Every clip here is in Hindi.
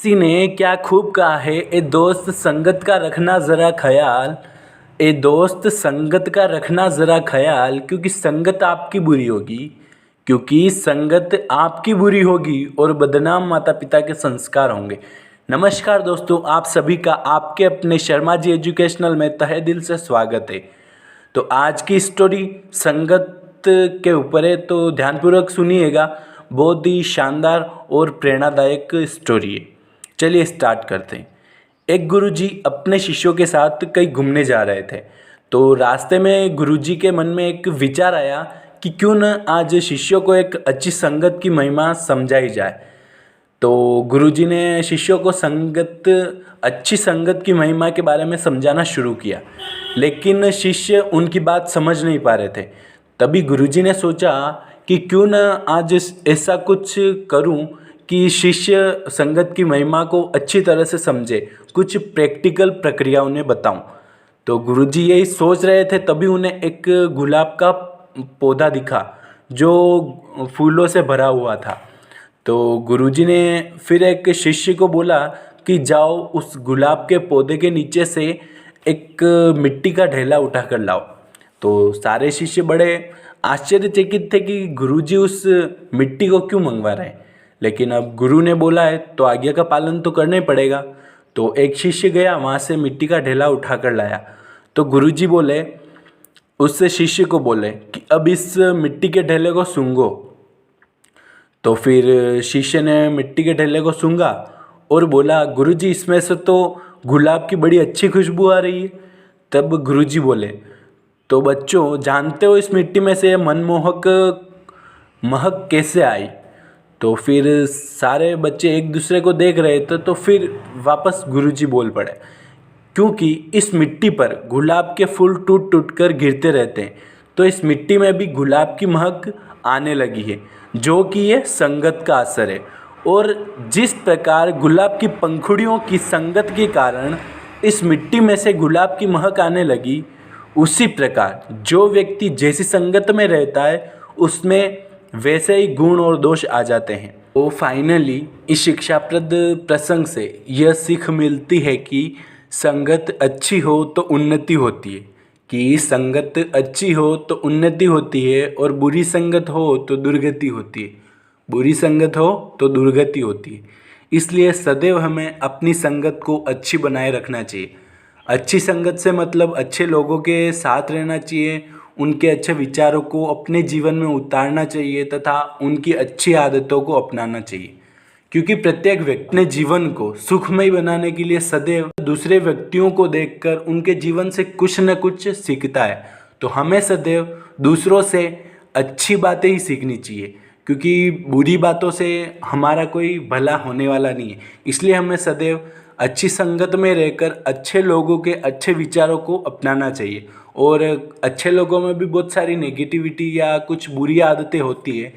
किसी ने क्या खूब कहा है, ए दोस्त संगत का रखना ज़रा ख्याल। ए दोस्त संगत का रखना ज़रा ख्याल, क्योंकि संगत आपकी बुरी होगी और बदनाम माता पिता के संस्कार होंगे। नमस्कार दोस्तों, आप सभी का आपके अपने शर्मा जी एजुकेशनल में तहे दिल से स्वागत है। तो आज की स्टोरी संगत के ऊपर है, तो ध्यानपूर्वक सुनिएगा। बहुत ही शानदार और प्रेरणादायक स्टोरी है। चलिए स्टार्ट करते हैं। एक गुरुजी अपने शिष्यों के साथ कहीं घूमने जा रहे थे। तो रास्ते में गुरुजी के मन में एक विचार आया कि क्यों न आज शिष्यों को एक अच्छी संगत की महिमा समझाई जाए। तो गुरुजी ने शिष्यों को अच्छी संगत की महिमा के बारे में समझाना शुरू किया, लेकिन शिष्य उनकी बात समझ नहीं पा रहे थे। तभी गुरुजी ने सोचा कि क्यों न आज ऐसा कुछ करूं कि शिष्य संगत की महिमा को अच्छी तरह से समझे, कुछ प्रैक्टिकल प्रक्रिया उन्हें बताऊं। तो गुरुजी यही सोच रहे थे, तभी उन्हें एक गुलाब का पौधा दिखा जो फूलों से भरा हुआ था। तो गुरुजी ने फिर एक शिष्य को बोला कि जाओ उस गुलाब के पौधे के नीचे से एक मिट्टी का ढेला उठा कर लाओ। तो सारे शिष्य बड़े आश्चर्यचकित थे कि गुरुजी उस मिट्टी को क्यों मंगवा रहे हैं, लेकिन अब गुरु ने बोला है तो आज्ञा का पालन तो करना ही पड़ेगा। तो एक शिष्य गया, वहाँ से मिट्टी का ढेला उठा कर लाया। तो गुरुजी बोले, उस शिष्य को बोले कि अब इस मिट्टी के ढेले को सूंघो। तो फिर शिष्य ने मिट्टी के ढेले को सूंघा और बोला, गुरुजी इसमें से तो गुलाब की बड़ी अच्छी खुशबू आ रही है। तब गुरुजी बोले, तो बच्चों जानते हो इस मिट्टी में से मनमोहक महक कैसे आई। तो फिर सारे बच्चे एक दूसरे को देख रहे थे। तो फिर वापस गुरुजी बोल पड़े, क्योंकि इस मिट्टी पर गुलाब के फूल टूट टूट कर गिरते रहते हैं, तो इस मिट्टी में भी गुलाब की महक आने लगी है, जो कि ये संगत का असर है। और जिस प्रकार गुलाब की पंखुड़ियों की संगत के कारण इस मिट्टी में से गुलाब की महक आने लगी, उसी प्रकार जो व्यक्ति जैसी संगत में रहता है उसमें वैसे ही गुण और दोष आ जाते हैं। तो फाइनली इस शिक्षाप्रद प्रसंग से यह सीख मिलती है कि संगत अच्छी हो तो उन्नति होती है, और बुरी संगत हो तो दुर्गति होती है। इसलिए सदैव हमें अपनी संगत को अच्छी बनाए रखना चाहिए। अच्छी संगत से मतलब अच्छे लोगों के साथ रहना चाहिए, उनके अच्छे विचारों को अपने जीवन में उतारना चाहिए तथा उनकी अच्छी आदतों को अपनाना चाहिए। क्योंकि प्रत्येक व्यक्ति अपने जीवन को सुखमय बनाने के लिए सदैव दूसरे व्यक्तियों को देखकर उनके जीवन से कुछ न कुछ सीखता है। तो हमें सदैव दूसरों से अच्छी बातें ही सीखनी चाहिए, क्योंकि बुरी बातों से हमारा कोई भला होने वाला नहीं है। इसलिए हमें सदैव अच्छी संगत में रहकर अच्छे लोगों के अच्छे विचारों को अपनाना चाहिए। और अच्छे लोगों में भी बहुत सारी नेगेटिविटी या कुछ बुरी आदतें होती है,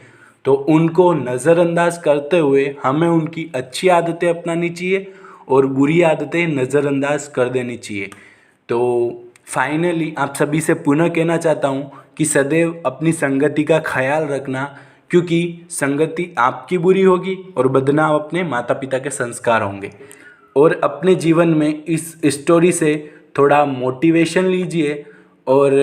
तो उनको नज़रअंदाज करते हुए हमें उनकी अच्छी आदतें अपनानी चाहिए और बुरी आदतें नज़रअंदाज कर देनी चाहिए। तो फाइनली आप सभी से पुनः कहना चाहता हूँ कि सदैव अपनी संगति का ख्याल रखना, क्योंकि संगति आपकी बुरी होगी और बदनाम अपने माता पिता के संस्कार होंगे। और अपने जीवन में इस स्टोरी से थोड़ा मोटिवेशन लीजिए, और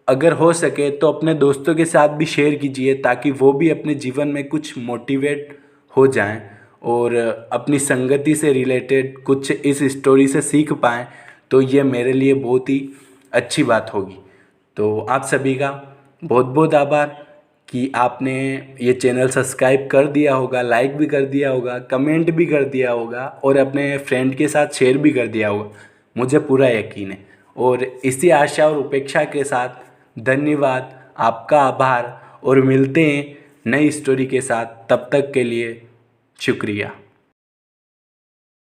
अगर हो सके तो अपने दोस्तों के साथ भी शेयर कीजिए, ताकि वो भी अपने जीवन में कुछ मोटिवेट हो जाएं और अपनी संगति से रिलेटेड कुछ इस स्टोरी से सीख पाएँ। तो ये मेरे लिए बहुत ही अच्छी बात होगी। तो आप सभी का बहुत बहुत आभार कि आपने ये चैनल सब्सक्राइब कर दिया होगा, लाइक भी कर दिया होगा, कमेंट भी कर दिया होगा और अपने फ्रेंड के साथ शेयर भी कर दिया होगा, मुझे पूरा यकीन है। और इसी आशा और उपेक्षा के साथ धन्यवाद, आपका आभार, और मिलते हैं नई स्टोरी के साथ। तब तक के लिए शुक्रिया।